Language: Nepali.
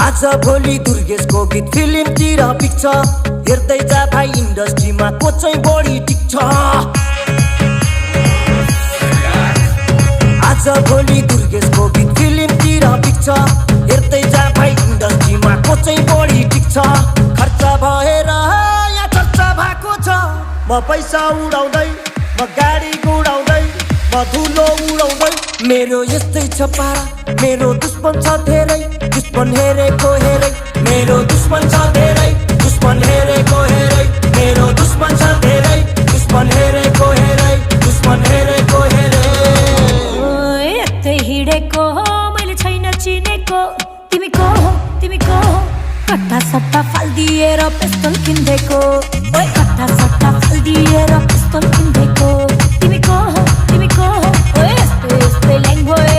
आज भोलि दुर्गेशको गीत फिल्मतिर पिक्छ हेर्दै जा भाइ इन्डस्ट्रीमा को चाहिँ बढी टिक्छ आज भोलि दुर्गेशको गीत फिल्मतिर पिक्छ हेर्दै जा भाइ इन्डस्ट्रीमा को चाहिँ बढी टिक्छ खर्च भएर यहाँ चर्चा भएको छ म पैसा उडाउँदै म गाडी गुडाउँदै म धुलो उडाउँदै मेरो यस्तै छ पारा मेरो दुश्मन छ धेरै दुश्मन हेरेको हेरै मेरो दुश्मन छ धेरै दुश्मन हेरेको हेरै मेरो दुश्मन छ धेरै दुश्मन हेरेको हेरै दुश्मन हेरेको हेरै यतै हिँडेको हो मैले छैन चिनेको तिमी को हो कट्टा सट्टा फाल्दिएर पिस्तल किन्देको ओए कट्टा सट्टा फाल्दिएर पिस्तल किन्देको तिमी को हो ओए यस्तै ल्याङ भयो